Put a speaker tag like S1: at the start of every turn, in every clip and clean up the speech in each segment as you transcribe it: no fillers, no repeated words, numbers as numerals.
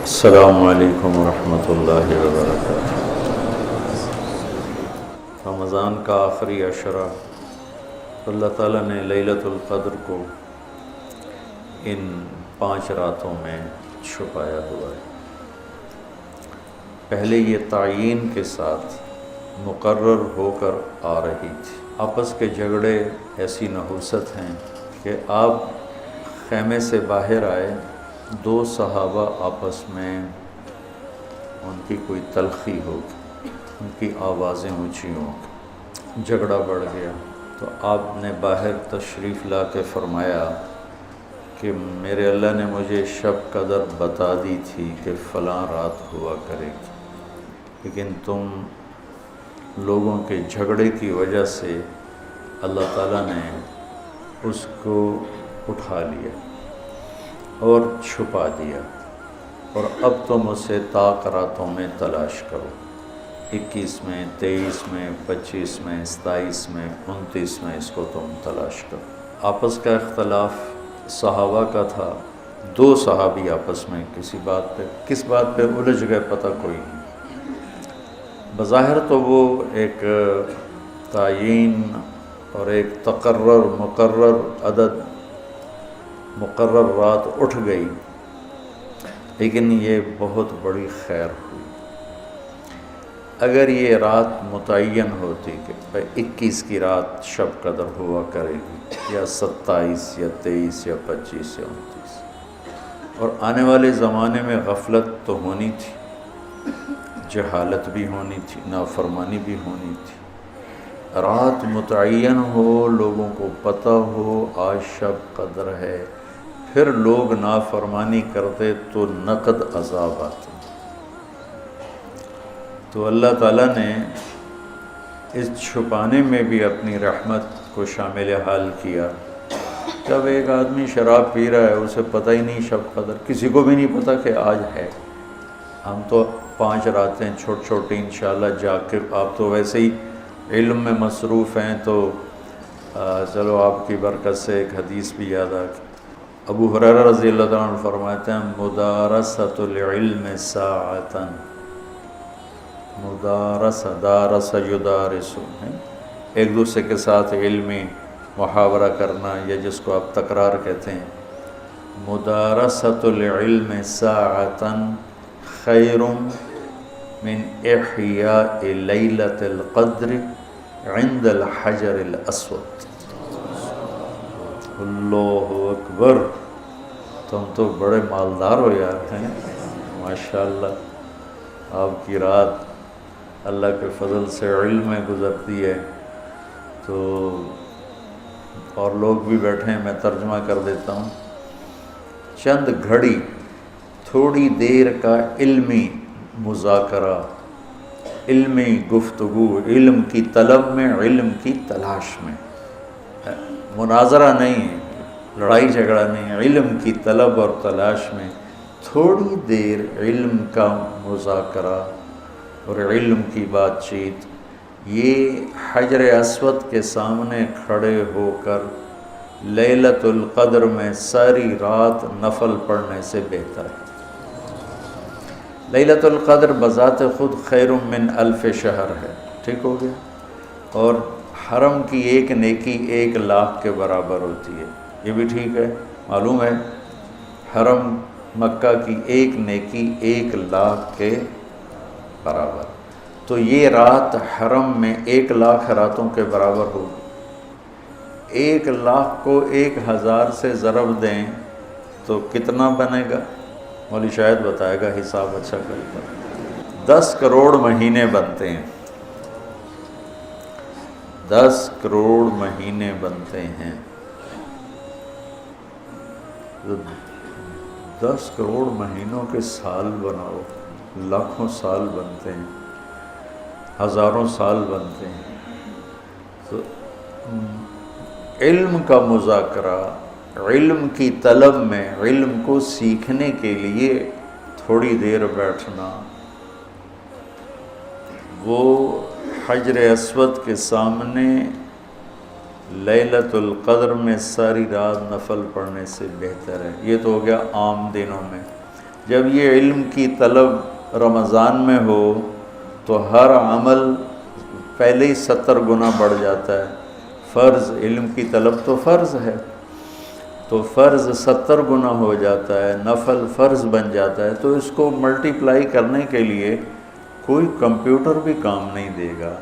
S1: السلام علیکم ورحمۃ اللہ وبرکاتہ۔ رمضان کا آخری عشرہ اللہ تعالیٰ نے لیلۃ القدر کو ان 5 راتوں میں چھپایا ہوا ہے۔ پہلے یہ تعیین کے ساتھ مقرر ہو کر آ رہی تھی۔ آپس کے جھگڑے ایسی نحوست ہیں کہ آپ خیمے سے باہر آئے، 2 صحابہ آپس میں ان کی کوئی تلخی ہوگی، ان کی آوازیں اونچی ہوں، جھگڑا بڑھ گیا تو آپ نے باہر تشریف لا کے فرمایا کہ میرے اللہ نے مجھے شب قدر بتا دی تھی کہ فلاں رات ہوا کرے گی، لیکن تم لوگوں کے جھگڑے کی وجہ سے اللہ تعالیٰ نے اس کو اٹھا لیا اور چھپا دیا، اور اب تم اسے طاق راتوں میں تلاش کرو، 21 میں، 23 میں، 25 میں، 27 میں، 29 میں اس کو تم تلاش کرو۔ آپس کا اختلاف صحابہ کا تھا، 2 صحابی آپس میں کس بات پہ الجھ گئے پتہ کوئی نہیں۔ بظاہر تو وہ ایک تعیین اور ایک مقرر عدد، مقرر رات اٹھ گئی، لیکن یہ بہت بڑی خیر ہوئی۔ اگر یہ رات متعین ہوتی کہ 21 کی رات شب قدر ہوا کرے گی، یا 27 یا 23 یا 25 یا 29، اور آنے والے زمانے میں غفلت تو ہونی تھی، جہالت بھی ہونی تھی، نافرمانی بھی ہونی تھی، رات متعین ہو، لوگوں کو پتہ ہو آج شب قدر ہے، پھر لوگ نافرمانی کرتے تو نقد عذاب آتے۔ تو اللہ تعالیٰ نے اس چھپانے میں بھی اپنی رحمت کو شامل حال کیا۔ جب ایک آدمی شراب پی رہا ہے، اسے پتہ ہی نہیں شب قدر، کسی کو بھی نہیں پتہ کہ آج ہے۔ ہم تو 5 راتیں چھوٹی انشاءاللہ جا کے، آپ تو ویسے ہی علم میں مصروف ہیں، تو چلو آپ کی برکت سے ایک حدیث بھی یاد آ گئی۔ ابو ہریرہ رضی اللہ تعالیٰ عنہ فرماتے ہیں مدارست العلم ساعتاً، دارس یدارس، ایک دوسرے کے ساتھ علمی محاورہ کرنا، یا جس کو آپ تکرار کہتے ہیں، مدارست العلم ساعتاً خیر من احیاء لیلۃ القدر عند الحجر الاسود۔ اللہ اکبر، تم تو بڑے مالدار ہو یار ہیں، ماشاءاللہ۔ آپ کی رات اللہ کے فضل سے علم میں گزرتی ہے، تو اور لوگ بھی بیٹھے ہیں، میں ترجمہ کر دیتا ہوں۔ چند گھڑی، تھوڑی دیر کا علمی مذاکرہ، علمی گفتگو، علم کی طلب میں، علم کی تلاش میں، مناظرہ نہیں ہے، لڑائی جھگڑا نہیں ہے، علم کی طلب اور تلاش میں تھوڑی دیر علم کا مذاکرہ اور علم کی بات چیت، یہ حجر اسود کے سامنے کھڑے ہو کر لیلۃ القدر میں ساری رات نفل پڑھنے سے بہتر ہے۔ لیلۃ القدر بذات خود خیر من 1000 شہر ہے، ٹھیک ہو گیا، اور حرم کی ایک نیکی 1,00,000 کے برابر ہوتی ہے، یہ بھی ٹھیک ہے، معلوم ہے، حرم مکہ کی ایک نیکی 1,00,000 کے برابر، تو یہ رات حرم میں 1,00,000 راتوں کے برابر ہوگی۔ 1,00,000 کو 1000 سے ضرب دیں تو کتنا بنے گا؟ مولوی شاید بتائے گا، حساب اچھا کرے گا۔ 10 کروڑ مہینے بنتے ہیں، 10 کروڑ مہینے بنتے ہیں، 10 کروڑ مہینوں کے سال بناؤ، لاکھوں سال بنتے ہیں، ہزاروں سال بنتے ہیں۔ تو علم کا مذاکرہ، علم کی طلب میں، علم کو سیکھنے کے لیے تھوڑی دیر بیٹھنا، وہ حجر اسود کے سامنے لیلۃ القدر میں ساری رات نفل پڑھنے سے بہتر ہے۔ یہ تو ہو گیا عام دنوں میں۔ جب یہ علم کی طلب رمضان میں ہو تو ہر عمل پہلے ہی 70 گنا بڑھ جاتا ہے۔ فرض علم کی طلب تو فرض ہے، تو فرض 70 گنا ہو جاتا ہے، نفل فرض بن جاتا ہے، تو اس کو ملٹیپلائی کرنے کے لیے کوئی کمپیوٹر بھی کام نہیں دے گا۔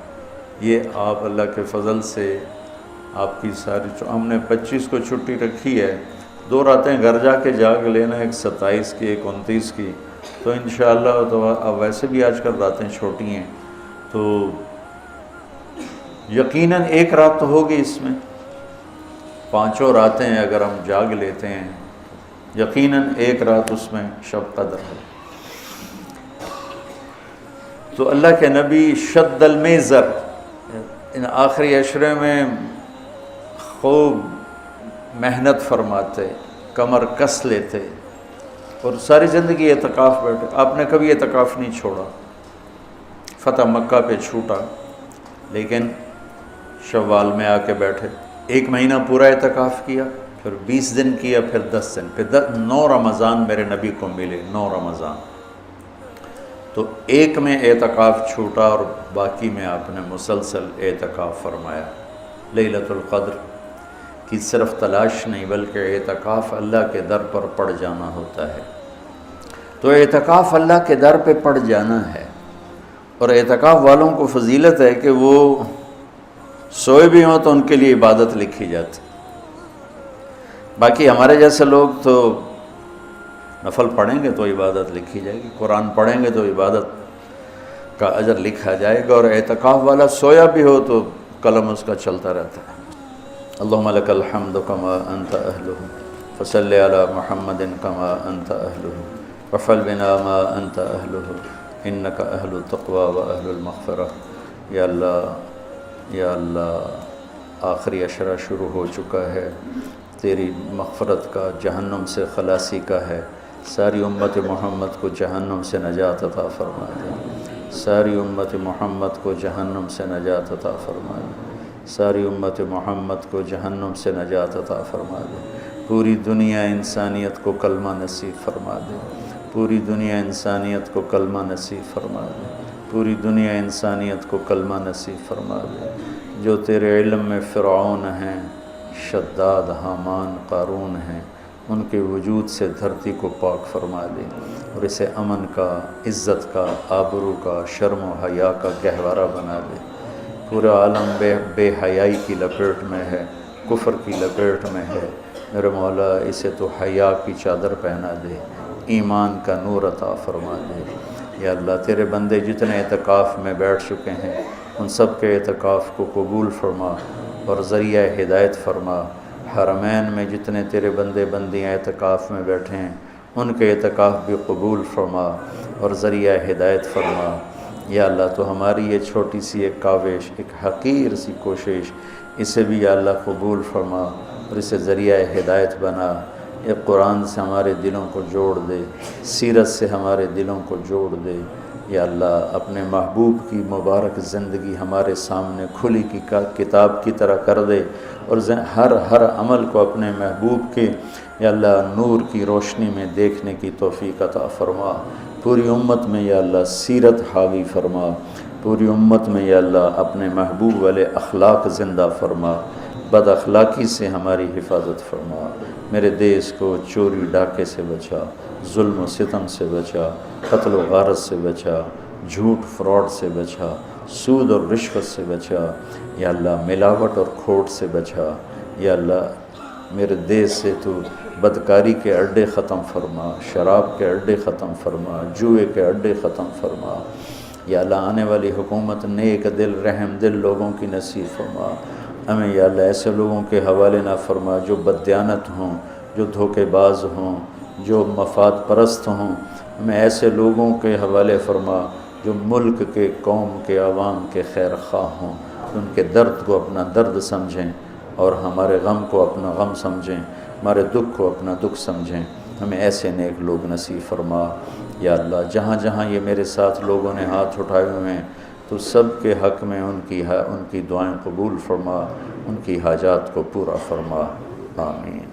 S1: یہ آپ اللہ کے فضل سے آپ کی ساری ہم نے 25 کو چھٹی رکھی ہے، 2 راتیں گھر جا کے جاگ لینا، ایک 27 کی ایک 29 کی، تو انشاءاللہ تو اب ویسے بھی آج کل راتیں چھوٹی ہیں، تو یقیناً ایک رات تو ہوگی اس میں، 5 راتیں اگر ہم جاگ لیتے ہیں یقیناً ایک رات اس میں شب قدر ہے۔ تو اللہ کے نبی شد المیزر ان آخری عشرے میں خوب محنت فرماتے، کمر کس لیتے، اور ساری زندگی اعتکاف بیٹھے۔ آپ نے کبھی اعتکاف نہیں چھوڑا، فتح مکہ پہ چھوٹا، لیکن شوال میں آ کے بیٹھے، 1 مہینہ پورا اعتکاف کیا، پھر 20 دن کیا، پھر 10 دن، پھر 9 رمضان میرے نبی کو ملے، 9 رمضان۔ تو 1 میں اعتکاف چھوٹا اور باقی میں آپ نے مسلسل اعتکاف فرمایا۔ لیلۃ القدر کی صرف تلاش نہیں بلکہ اعتکاف اللہ کے در پر پڑ جانا ہوتا ہے۔ تو اعتکاف اللہ کے در پہ پڑ جانا ہے، اور اعتکاف والوں کو فضیلت ہے کہ وہ سوئے بھی ہوں تو ان کے لیے عبادت لکھی جاتی۔ باقی ہمارے جیسے لوگ تو نفل پڑھیں گے تو عبادت لکھی جائے گی، قرآن پڑھیں گے تو عبادت کا اجر لکھا جائے گا، اور اعتکاف والا سویا بھی ہو تو قلم اس کا چلتا رہتا ہے۔ اللہم لک الحمد کما انت اہلہ فصل علی محمد کما انت اہلہ وفعل بنا ما انت اہلہ انک اہل التقوی و اہل المغفرہ۔ یا اللہ، یا اللہ، آخری عشرہ شروع ہو چکا ہے، تیری مغفرت کا، جہنم سے خلاصی کا ہے۔ ساری امت محمد کو جہنم سے نجات عطا فرما دے، ساری امت محمد کو جہنم سے نجات عطا فرما دے، ساری امت محمد کو جہنم سے نجات عطا فرما دے۔ پوری دنیا انسانیت کو کلمہ نصیب فرما دے، پوری دنیا انسانیت کو کلمہ نصیب فرما دے، پوری دنیا انسانیت کو کلمہ نصیب فرما دے۔ جو تیرے علم میں فرعون ہیں، شداد، حامان، قارون ہیں، ان کے وجود سے دھرتی کو پاک فرما دے، اور اسے امن کا، عزت کا، آبرو کا، شرم و حیا کا گہوارہ بنا دے۔ پورا عالم بے حیائی کی لپیٹ میں ہے، کفر کی لپیٹ میں ہے، میرے مولا اسے تو حیا کی چادر پہنا دے، ایمان کا نور عطا فرما دے۔ یا اللہ، تیرے بندے جتنے اعتکاف میں بیٹھ چکے ہیں ان سب کے اعتکاف کو قبول فرما اور ذریعہ ہدایت فرما۔ حرمین میں جتنے تیرے بندے بندیاں اعتکاف میں بیٹھے ہیں ان کے اعتکاف بھی قبول فرما اور ذریعہ ہدایت فرما۔ یا اللہ، تو ہماری یہ چھوٹی سی ایک کاوش، ایک حقیر سی کوشش، اسے بھی یا اللہ قبول فرما اور اسے ذریعہ ہدایت بنا۔ یہ قرآن سے ہمارے دلوں کو جوڑ دے، سیرت سے ہمارے دلوں کو جوڑ دے۔ یا اللہ، اپنے محبوب کی مبارک زندگی ہمارے سامنے کھلی کی کتاب کی طرح کر دے، اور ہر عمل کو اپنے محبوب کے یا اللہ نور کی روشنی میں دیکھنے کی توفیق عطا فرما۔ پوری امت میں یا اللہ سیرت حاوی فرما، پوری امت میں یا اللہ اپنے محبوب والے اخلاق زندہ فرما، بد اخلاقی سے ہماری حفاظت فرما۔ میرے دیس کو چوری ڈاکے سے بچا، ظلم و ستم سے بچا، قتل و غارت سے بچا، جھوٹ فراڈ سے بچا، سود اور رشوت سے بچا، یا اللہ ملاوٹ اور کھوٹ سے بچا۔ یا اللہ، میرے دیس سے تو بدکاری کے اڈے ختم فرما، شراب کے اڈے ختم فرما، جوئے کے اڈے ختم فرما۔ یا اللہ، آنے والی حکومت نیک دل، رحم دل لوگوں کی نصیب فرما۔ ہمیں یا اللہ ایسے لوگوں کے حوالے نہ فرما جو بددیانت ہوں، جو دھوکے باز ہوں، جو مفاد پرست ہوں۔ ہمیں ایسے لوگوں کے حوالے فرما جو ملک کے، قوم کے، عوام کے خیر خواہ ہوں، ان کے درد کو اپنا درد سمجھیں اور ہمارے غم کو اپنا غم سمجھیں، ہمارے دکھ کو اپنا دکھ سمجھیں۔ ہمیں ایسے نیک لوگ نصیب فرما۔ یا اللہ، جہاں جہاں یہ میرے ساتھ لوگوں نے ہاتھ اٹھائے ہوئے ہیں تو سب کے حق میں ان کی دعائیں قبول فرما، ان کی حاجات کو پورا فرما، آمین۔